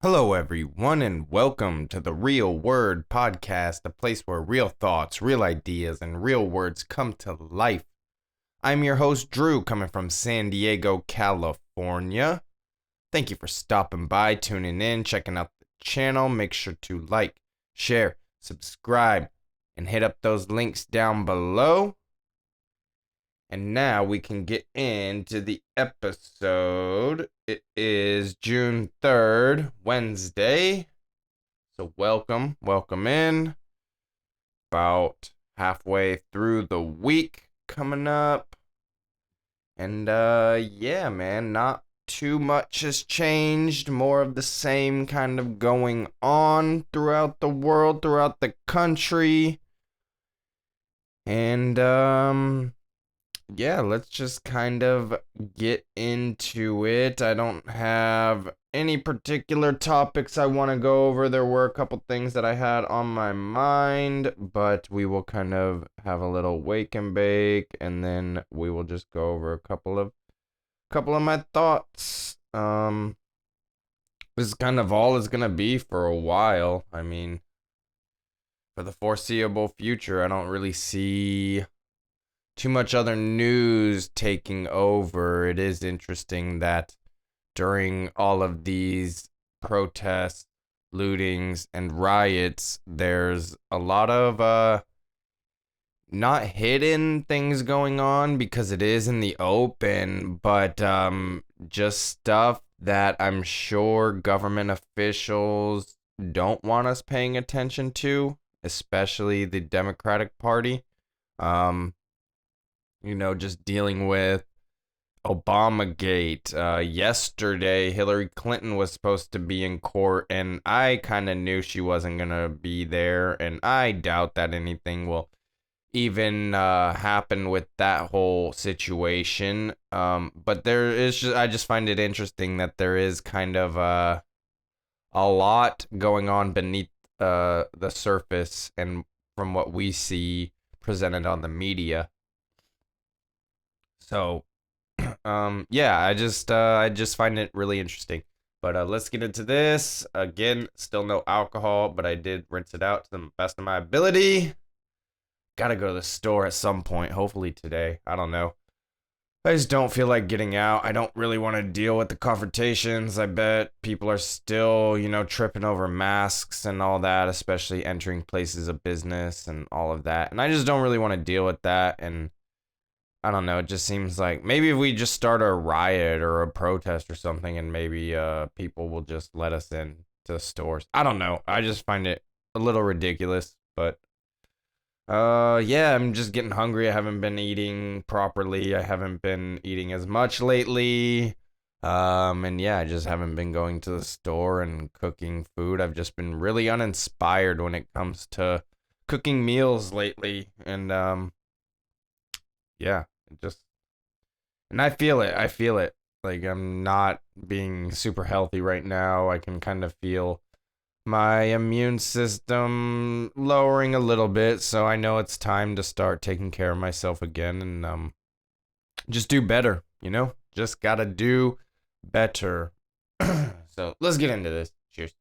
Hello, everyone, and welcome to the Real Word podcast, a place where real thoughts, real ideas, and real words come to life. I'm your host, Drew, coming from San Diego, California. Thank you for stopping by, tuning in, checking out the channel. Make sure to like, share, subscribe, and hit up those links down below. And now we can get into the episode. It is June 3rd, Wednesday. So welcome in. About halfway through the week coming up. And yeah, man, not too much has changed. More of the same kind of going on throughout the world, throughout the country. And yeah, let's just kind of get into it. I don't have any particular topics I want to go over. There were a couple things that I had on my mind, but we will kind of have a little wake and bake, and then we will just go over a couple of my thoughts. This is kind of all it's gonna be for a while. I mean, for the foreseeable future, I don't really see too much other news taking over. It is interesting that during all of these protests, lootings, and riots, there's a lot of not hidden things going on because it is in the open, but just stuff that I'm sure government officials don't want us paying attention to, especially the Democratic Party. Just dealing with Obamagate. Yesterday, Hillary Clinton was supposed to be in court, and I kind of knew she wasn't going to be there, and I doubt that anything will even happen with that whole situation. But I just find it interesting that there is kind of a lot going on beneath the surface and from what we see presented on the media. So, yeah, I just find it really interesting. But let's get into this. Again, still no alcohol, but I did rinse it out to the best of my ability. Gotta go to the store at some point, hopefully today. I don't know. I just don't feel like getting out. I don't really want to deal with the confrontations. I bet people are still, tripping over masks and all that, especially entering places of business and all of that. And I just don't really want to deal with that. And I don't know. It just seems like maybe if we just start a riot or a protest or something, and maybe people will just let us in to stores. I don't know. I just find it a little ridiculous. But yeah, I'm just getting hungry. I haven't been eating properly. I haven't been eating as much lately. And yeah, I just haven't been going to the store and cooking food. I've just been really uninspired when it comes to cooking meals lately. And yeah. And I feel it. Like, I'm not being super healthy right now. I can kind of feel my immune system lowering a little bit, so I know it's time to start taking care of myself again and just do better, Just gotta do better. So let's get into this. Cheers.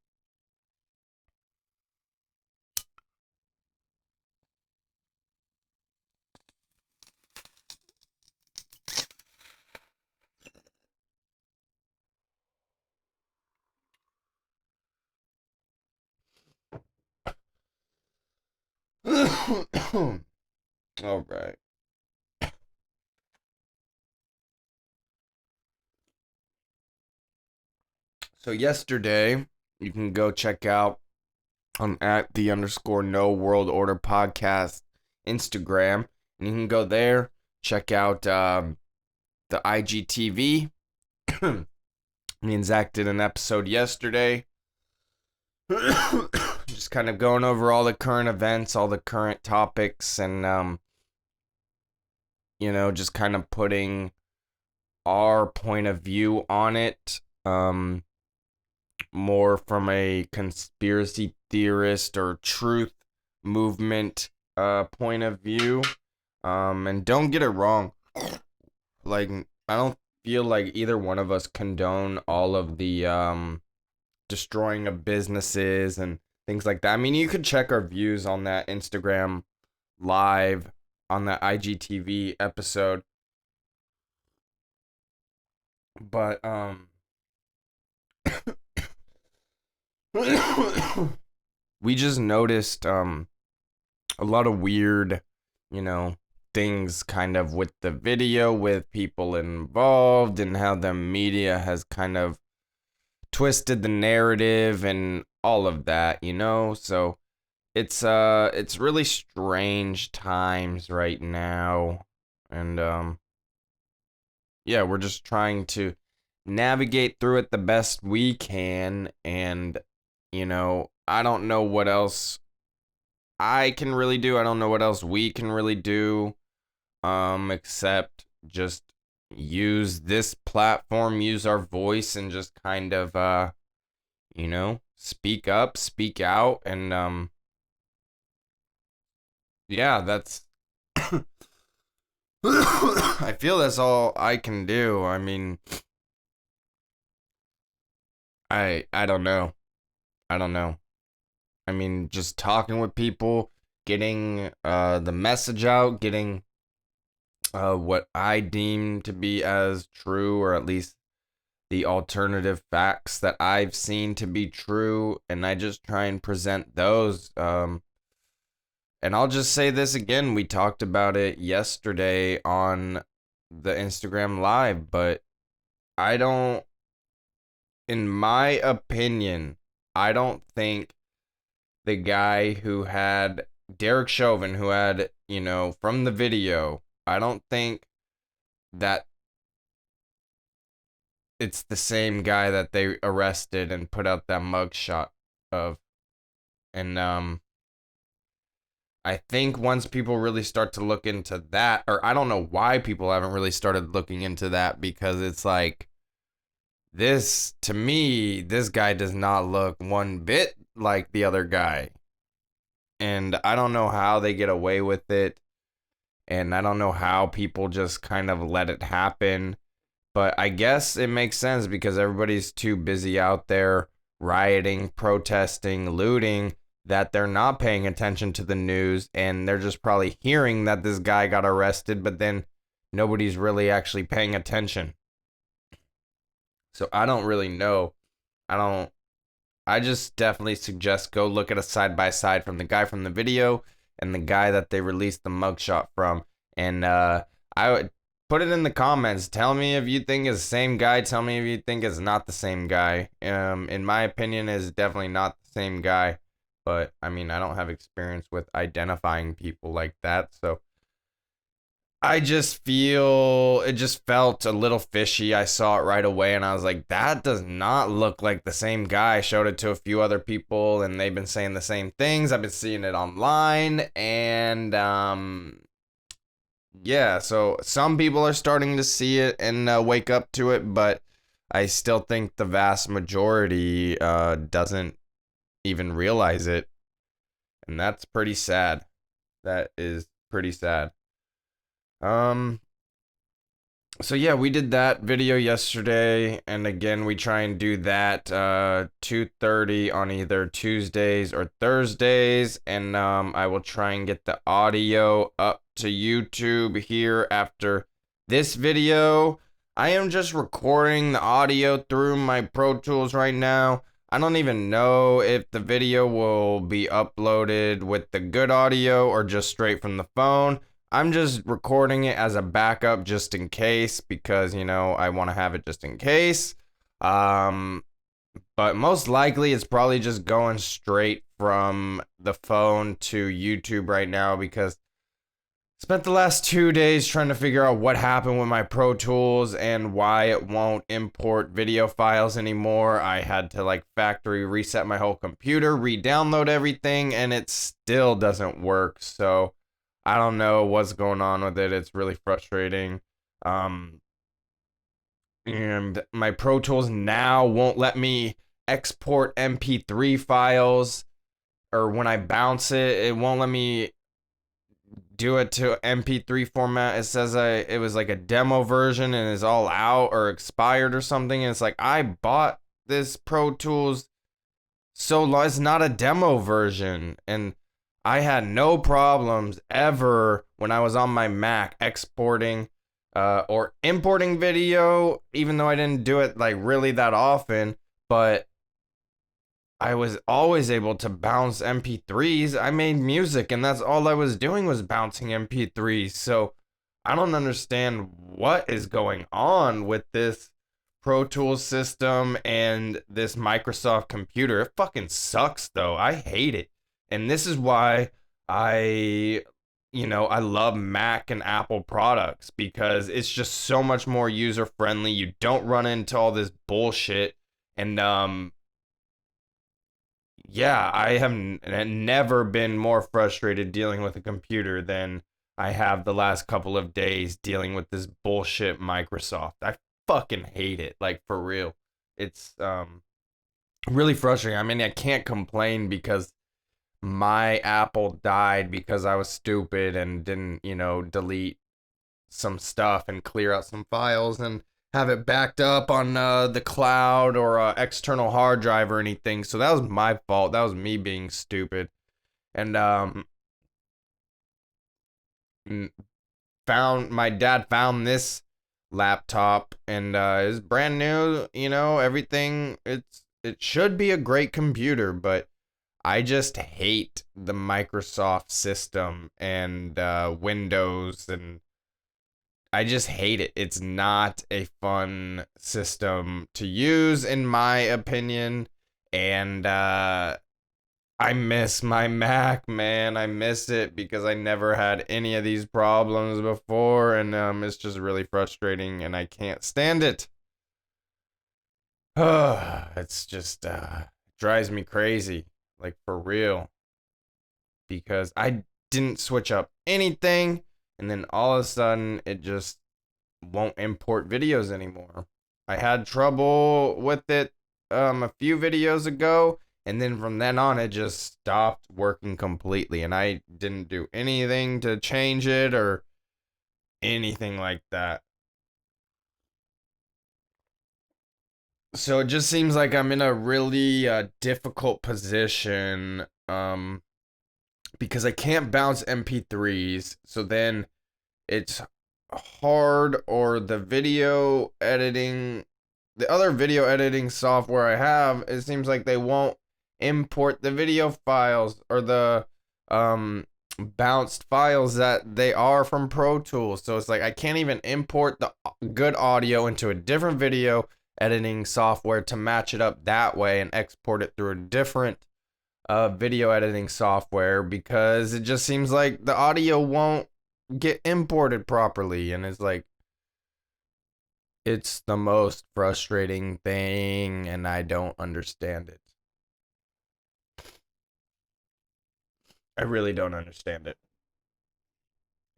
All right. So yesterday, you can go check out on at the underscore no world order podcast Instagram, and you can go there, check out the IGTV. Me and Zach did an episode yesterday. Just kind of going over all the current events, all the current topics, and just kind of putting our point of view on it. More from a conspiracy theorist or truth movement point of view. And don't get it wrong. Like, I don't feel like either one of us condone all of the destroying of businesses and things like that. I mean, you could check our views on that Instagram live on that IGTV episode. But we just noticed a lot of weird, you know, things kind of with the video, with people involved, and how the media has kind of twisted the narrative and all of that, you know? So it's really strange times right now. And yeah, we're just trying to navigate through it the best we can. And you know, I don't know what else I can really do. I don't know what else we can really do, except just use this platform, use our voice, and just kind of you know, speak up, speak out. And yeah, that's I feel that's all I can do. I mean, I don't know. I don't know. I mean, just talking with people, getting the message out, getting what I deem to be as true, or at least the alternative facts that I've seen to be true, and I just try and present those. And I'll just say this again, we talked about it yesterday on the Instagram Live, but I don't, in my opinion, I don't think the guy who had Derek Chauvin, who had, you know, from the video, I don't think that it's the same guy that they arrested and put out that mugshot of. And I think once people really start to look into that, or I don't know why people haven't really started looking into that, because it's like, this, to me, this guy does not look one bit like the other guy. And I don't know how they get away with it. And I don't know how people just kind of let it happen. But I guess it makes sense because everybody's too busy out there rioting, protesting, looting, that they're not paying attention to the news, and they're just probably hearing that this guy got arrested, but then nobody's really actually paying attention. So I don't really know. I just definitely suggest go look at a side by side from the guy from the video and the guy that they released the mugshot from. And I would put it in the comments. Tell me if you think it's the same guy. Tell me if you think it's not the same guy. In my opinion, it's definitely not the same guy. But I mean, I don't have experience with identifying people like that, so I just feel it just felt a little fishy. I saw it right away and I was like, that does not look like the same guy. I showed it to a few other people and they've been saying the same things. I've been seeing it online, and yeah, so some people are starting to see it and wake up to it, but I still think the vast majority doesn't even realize it, and that's pretty sad. That is pretty sad. So yeah, we did that video yesterday, and again we try and do that 2:30 on either Tuesdays or Thursdays, and I will try and get the audio up to YouTube here after this video. I am just recording the audio through my Pro Tools right now. I don't even know if the video will be uploaded with the good audio or just straight from the phone. I'm just recording it as a backup just in case, because, you know, I want to have it just in case. But most likely it's probably just going straight from the phone to YouTube right now, because I spent the last 2 days trying to figure out what happened with my Pro Tools and why it won't import video files anymore. I had to like factory reset my whole computer, re-download everything, and it still doesn't work. So I don't know what's going on with it. It's really frustrating. And my Pro Tools now won't let me export MP3 files, or when I bounce it, it won't let me do it to MP3 format. It says it was like a demo version and is all out or expired or something. And it's like, I bought this Pro Tools so long. It's not a demo version. And I had no problems ever when I was on my Mac exporting or importing video, even though I didn't do it like really that often. But I was always able to bounce MP3s. I made music, and that's all I was doing was bouncing MP3s. So I don't understand what is going on with this Pro Tools system and this Microsoft computer. It fucking sucks, though. I hate it. And this is why I, I love Mac and Apple products because it's just so much more user friendly. You don't run into all this bullshit. And, yeah, I have never been more frustrated dealing with a computer than I have the last couple of days dealing with this bullshit Microsoft. I fucking hate it, like for real. It's really frustrating. I mean, I can't complain because my Apple died because I was stupid and didn't, delete some stuff and clear out some files and have it backed up on the cloud or external hard drive or anything. So that was my fault. That was me being stupid. And found my dad found this laptop and it's brand new. Everything. It should be a great computer, but I just hate the Microsoft system and Windows, and I just hate it. It's not a fun system to use, in my opinion. And I miss my Mac, man. I miss it because I never had any of these problems before. And it's just really frustrating, and I can't stand it. It's just drives me crazy, like for real. Because I didn't switch up anything, and then all of a sudden it just won't import videos anymore. I had trouble with it a few videos ago, and then from then on it just stopped working completely, and I didn't do anything to change it or anything like that. So it just seems like I'm in a really difficult position because I can't bounce MP3s. So then it's hard, or the other video editing software I have, it seems like they won't import the video files or the bounced files that they are from Pro Tools. So it's like I can't even import the good audio into a different video editing software to match it up that way and export it through a different video editing software, because it just seems like the audio won't get imported properly. And it's the most frustrating thing, and I don't understand it. I really don't understand it.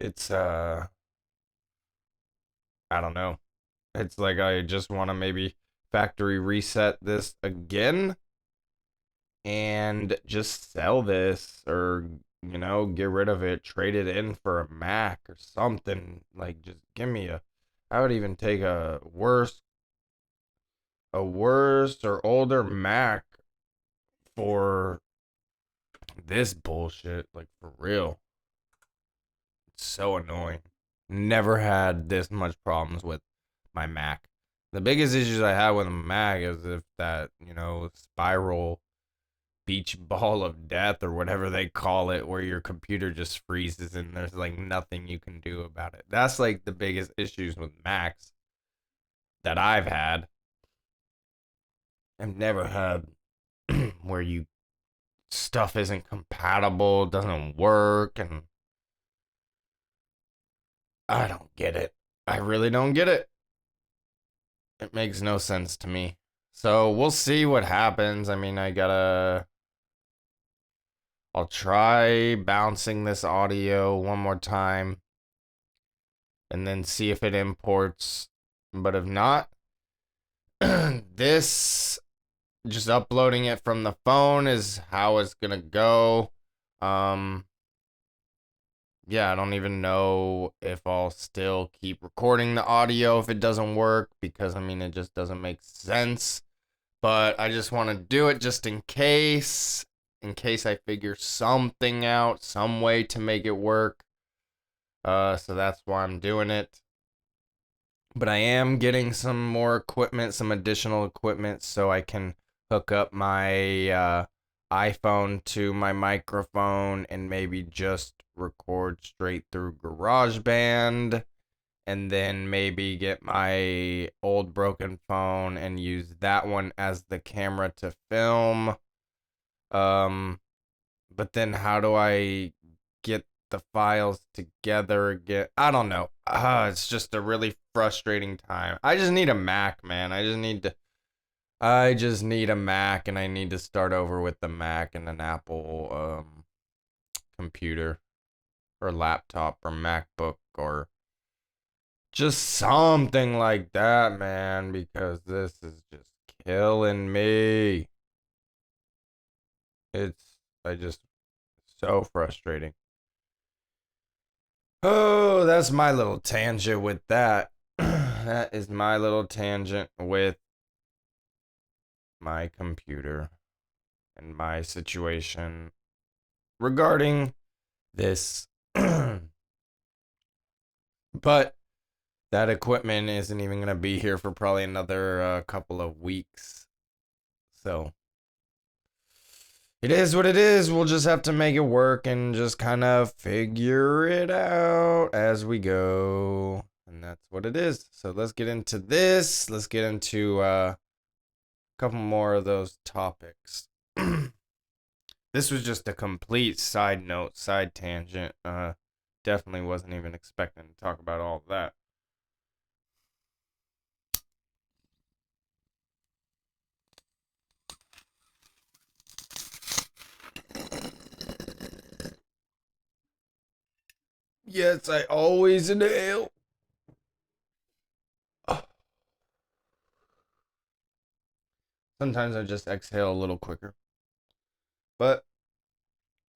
It's I don't know. It's like I just want to maybe factory reset this again and just sell this, or get rid of it, trade it in for a Mac or something. Like, just give me I would even take a worse or older Mac for this bullshit, like for real. It's so annoying. Never had this much problems with my Mac. The biggest issues I have with a Mac is if that, spiral beach ball of death or whatever they call it, where your computer just freezes and there's like nothing you can do about it. That's like the biggest issues with Macs that I've had. I've never had where stuff isn't compatible, doesn't work, and I don't get it. I really don't get it. It makes no sense to me. So we'll see what happens. I mean, I'll try bouncing this audio one more time and then see if it imports. But if not, this just uploading it from the phone is how it's gonna go. Yeah, I don't even know if I'll still keep recording the audio if it doesn't work, because I mean, it just doesn't make sense. but I just want to do it just in case I figure something out, some way to make it work. So that's why I'm doing it. But I am getting some more equipment, some additional equipment, so I can hook up my iPhone to my microphone and maybe just record straight through GarageBand, and then maybe get my old broken phone and use that one as the camera to film. Um, but then how do I get the files together again? I don't know. It's just a really frustrating time. I just need a Mac, man. I just need a Mac, and I need to start over with the Mac and an Apple computer or laptop or MacBook or just something like that, man, because this is just killing me. It's I just so frustrating. Oh, that's my little tangent with that. That is my little tangent with my computer and my situation regarding this. But that equipment isn't even going to be here for probably another couple of weeks. So it is what it is. We'll just have to make it work and just kind of figure it out as we go. And that's what it is. So let's get into this. Let's get into a couple more of those topics. This was just a complete side note, side tangent. Definitely wasn't even expecting to talk about all of that. Yes, I always inhale. Sometimes I just exhale a little quicker. But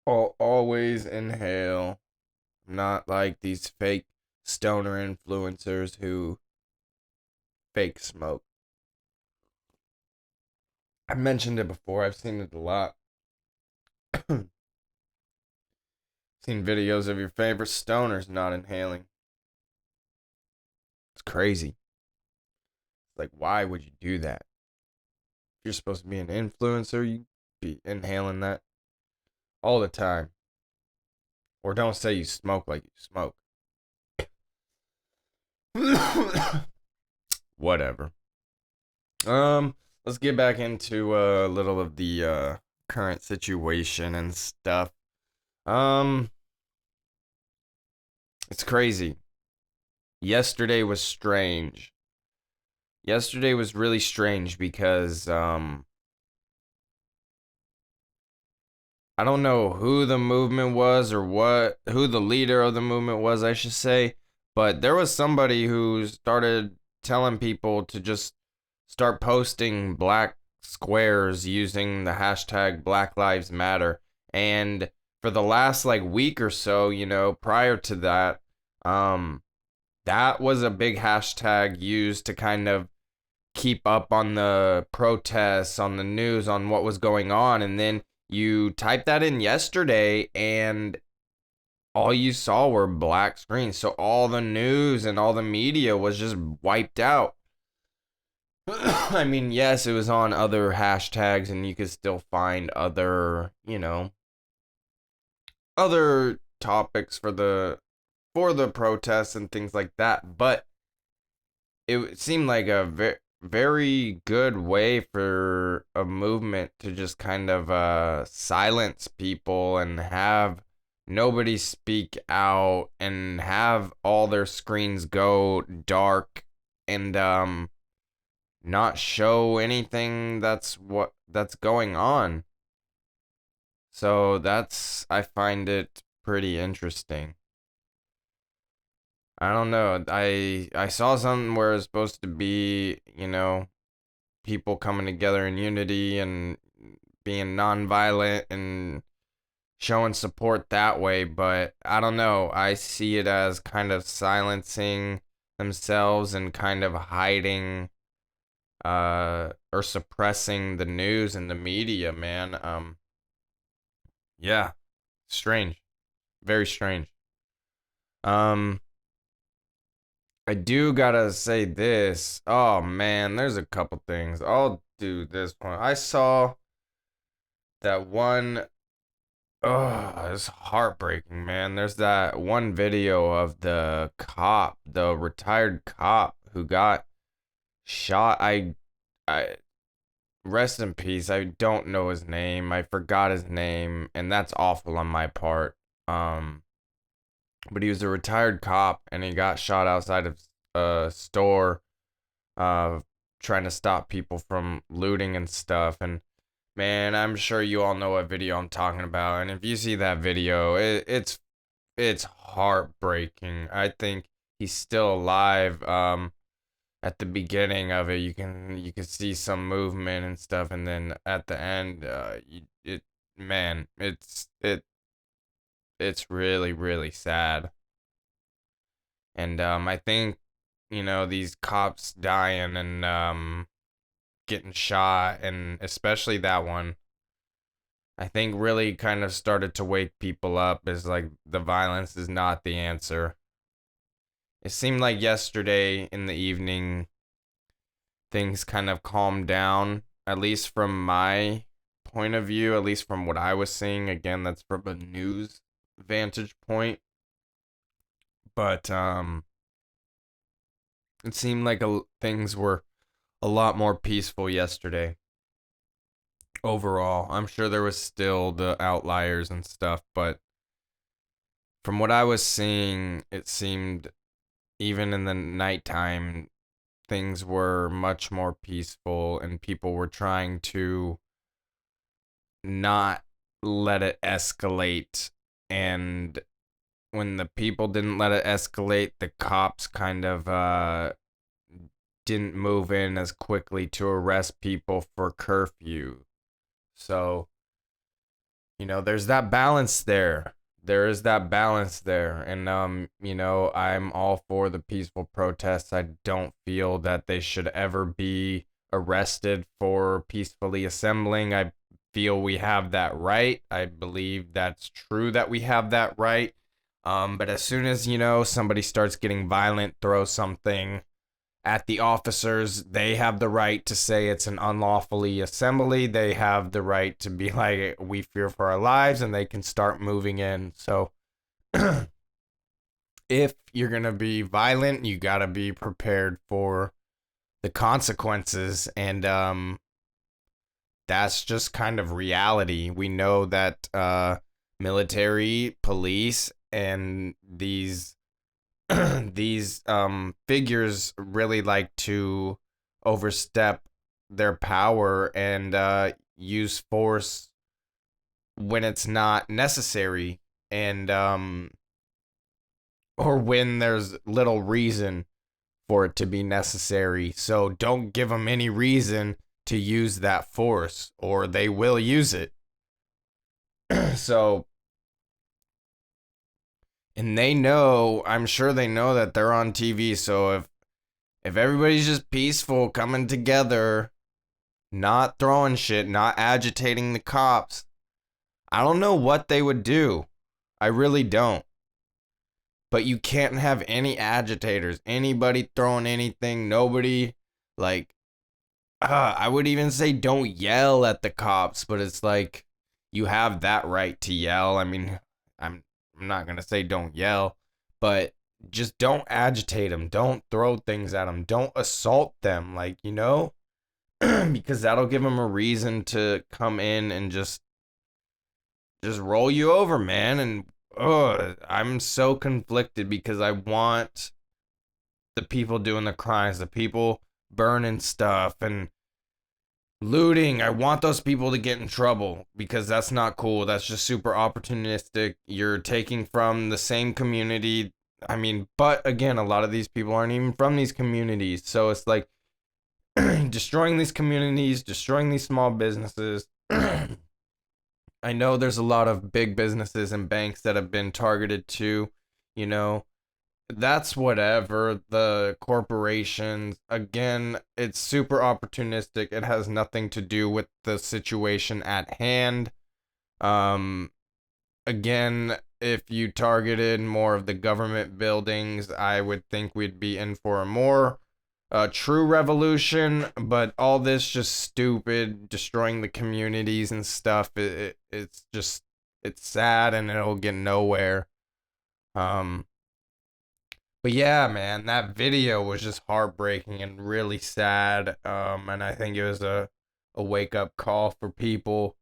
I'll always inhale. Not like these fake stoner influencers who fake smoke. I've mentioned it before. I've seen it a lot. Seen videos of your favorite stoners not inhaling. It's crazy. It's like, why would you do that? If you're supposed to be an influencer, you be inhaling that all the time. Or don't say you smoke like you smoke. Whatever. Let's get back into a little of the current situation and stuff. It's crazy. Yesterday was strange. Yesterday was really strange because I don't know who the movement was or who the leader of the movement was, I should say, but there was somebody who started telling people to just start posting black squares using the hashtag Black Lives Matter. And for the last like week or so, prior to that, that was a big hashtag used to kind of keep up on the protests, on the news, on what was going on. And then you typed that in yesterday, and all you saw were black screens. So all the news and all the media was just wiped out. I mean, yes, it was on other hashtags, and you could still find other, other topics for the protests and things like that. But it seemed like a very good way for a movement to just kind of silence people and have nobody speak out and have all their screens go dark and not show anything that's going on. So I find it pretty interesting. I don't know. I saw something where it's supposed to be, people coming together in unity and being nonviolent and showing support that way, but I don't know. I see it as kind of silencing themselves and kind of hiding or suppressing the news and the media, man. Yeah, strange, very strange. Um, I do gotta say this. Oh man, there's a couple things. I'll do this one. I saw that one. Oh, it's heartbreaking, man. There's that one video of the cop, the retired cop who got shot. I rest in peace. I don't know his name. I forgot his name, and that's awful on my part. Um, but he was a retired cop, and he got shot outside of a store, uh, trying to stop people from looting and stuff. And man, I'm sure you all know what video I'm talking about. And if you see that video, it's heartbreaking. I think he's still alive. At the beginning of it, you can see some movement and stuff, and then at the end, it man, it's really really sad. And I think these cops dying and getting shot, and especially that one, I think really kind of started to wake people up. Is like the violence is not the answer. It seemed like yesterday in the evening things kind of calmed down, at least from my point of view, at least from what I was seeing. Again, that's from a news vantage point. But it seemed like things were a lot more peaceful yesterday overall. I'm sure there was still the outliers and stuff, but from what I was seeing, it seemed even in the nighttime, things were much more peaceful and people were trying to not let it escalate. And when the people didn't let it escalate, the cops kind of didn't move in as quickly to arrest people for curfew. So, there's that balance there. There is that balance there. And I'm all for the peaceful protests. I don't feel that they should ever be arrested for peacefully assembling. I feel we have that right. I believe that's true that we have that right. But as soon as, somebody starts getting violent, throw something at the officers, they have the right to say it's an unlawfully assembly. They have the right to be like, we fear for our lives, and they can start moving in. So if you're going to be violent, you got to be prepared for the consequences. And that's just kind of reality. We know that military, police, and these these figures really like to overstep their power and use force when it's not necessary, and or when there's little reason for it to be necessary. So don't give them any reason to use that force, or they will use it. So, and they know, I'm sure they know that they're on TV. So if everybody's just peaceful, coming together, not throwing shit, not agitating the cops, I don't know what they would do. I really don't. But you can't have any agitators, anybody throwing anything, nobody, like, I would even say don't yell at the cops, but it's like you have that right to yell. I mean, I'm not going to say don't yell, but just don't agitate them. Don't throw things at them. Don't assault them, like, because that'll give them a reason to come in and just roll you over, man. And I'm so conflicted because I want the people doing the crimes, the people burning stuff and looting. I want those people to get in trouble because that's not cool. That's just super opportunistic. You're taking from the same community. I mean, but again, a lot of these people aren't even from these communities. So it's like destroying these communities, destroying these small businesses. I know there's a lot of big businesses and banks that have been targeted too, you know, that's whatever. The corporations, again, it's super opportunistic. It has nothing to do with the situation at hand. Um, Again, if you targeted more of the government buildings, I would think we'd be in for a more true revolution. But all this just stupid, destroying the communities and stuff. It's just it's sad and it'll get nowhere. Um, but yeah, man, that video was just heartbreaking and really sad. And I think it was a wake up call for people.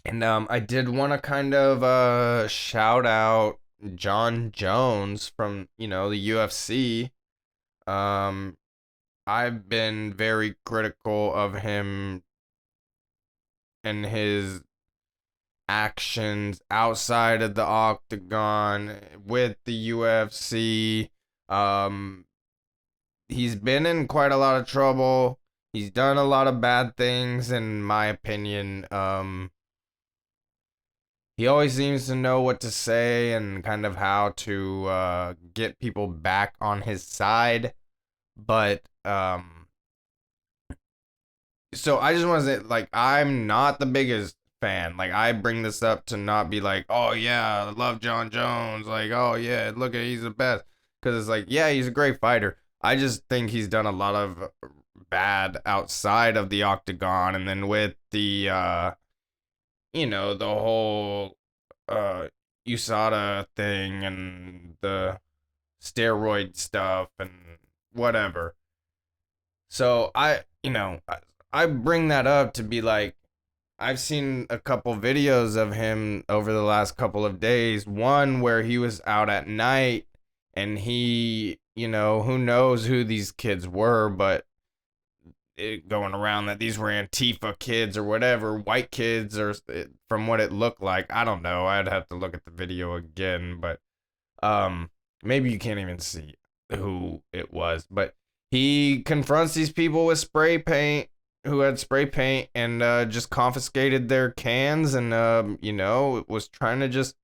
And I did want to kind of shout out John Jones from the UFC. Um, I've been very critical of him and his actions outside of the octagon with the UFC. Um, he's been in quite a lot of trouble. He's done a lot of bad things, in my opinion. He always seems to know what to say and kind of how to get people back on his side. But so I just want to say, like, I'm not the biggest fan. Like, I bring this up to not be like, oh yeah, I love John Jones. Like, oh yeah, look at he's the best. Because it's like, yeah, he's a great fighter. I just think he's done a lot of bad outside of the octagon, and then with the the whole uh USADA thing and the steroid stuff and whatever. So I bring that up to be like, I've seen a couple videos of him over the last couple of days. One where he was out at night and he, who knows who these kids were, but going around that these were Antifa kids or whatever, white kids, or from what it looked like. I don't know. I'd have to look at the video again, but maybe you can't even see who it was. But he confronts these people with spray paint who had spray paint and just confiscated their cans and was trying to just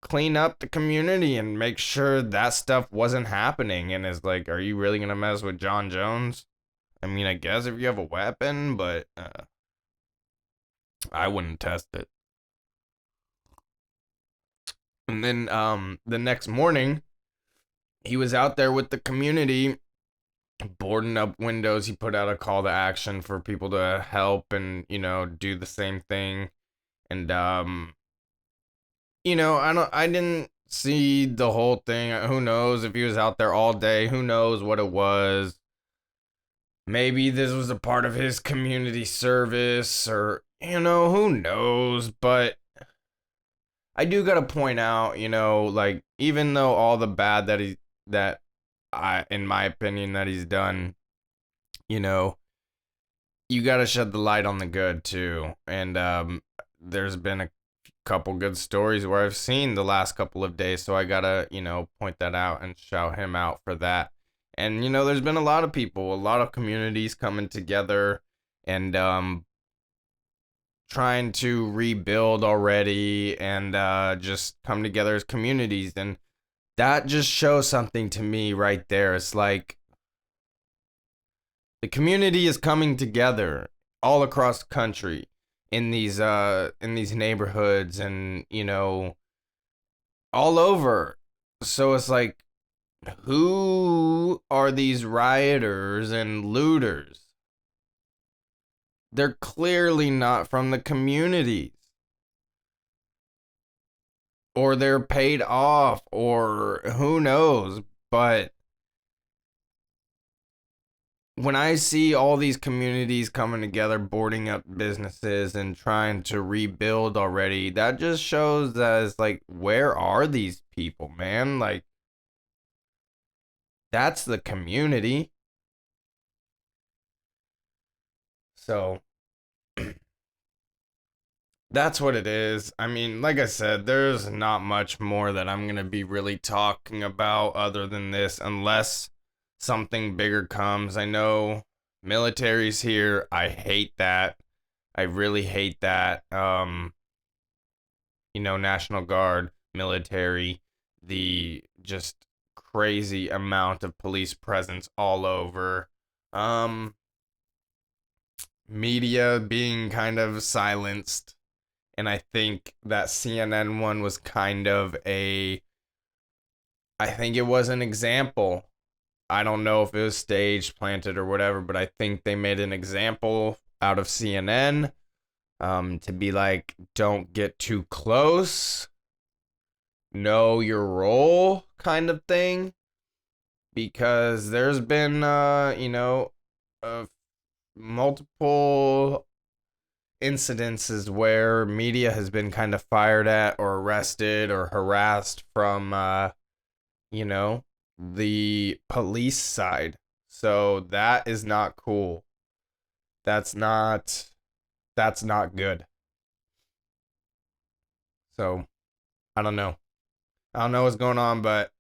clean up the community and make sure that stuff wasn't happening. And is like, are you really gonna mess with John Jones? I mean, I guess if you have a weapon, but I wouldn't test it. And then the next morning, he was out there with the community boarding up windows. He put out a call to action for people to help and, do the same thing. And I didn't see the whole thing. Who knows if he was out there all day? Who knows what it was? Maybe this was a part of his community service, or who knows, but I do got to point out, like, even though all the bad that I in my opinion that he's done, you know, you got to shed the light on the good too. And there's been a couple good stories where I've seen the last couple of days, so I got to, point that out and shout him out for that. And there's been a lot of people, a lot of communities coming together and trying to rebuild already and just come together as communities. And that just shows something to me right there. It's like the community is coming together all across the country in these neighborhoods and all over. So it's like, who are these rioters and looters? They're clearly not from the communities. Or they're paid off, or who knows. But when I see all these communities coming together, boarding up businesses and trying to rebuild already, that just shows that it's like, where are these people, man? Like, that's the community. So that's what it is. I mean, like I said, there's not much more that I'm going to be really talking about other than this, unless something bigger comes. I know military's here. I hate that. I really hate that. National Guard, military, the just crazy amount of police presence all over. Um, Media being kind of silenced. And I think that CNN one was kind of I think it was an example. I don't know if it was staged, planted, or whatever, but I think they made an example out of CNN, to be like, don't get too close, know your role kind of thing. Because there's been, multiple incidences where media has been kind of fired at or arrested or harassed from, you know, the police side. So that is not cool. That's not good. So I don't know. I don't know what's going on, but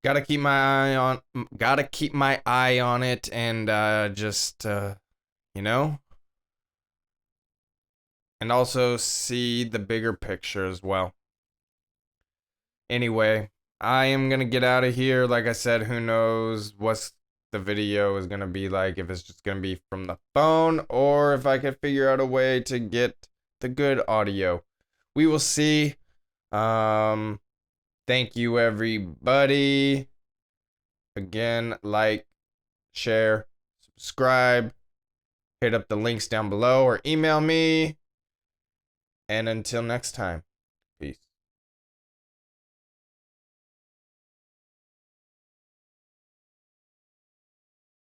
gotta keep my eye on it, and just you know, and also see the bigger picture as well. Anyway, I am gonna get out of here. Like I said, who knows what the video is gonna be like, if it's just gonna be from the phone or if I can figure out a way to get the good audio. We will see. Thank you, everybody. Again, like, share, subscribe, hit up the links down below or email me. And until next time, peace.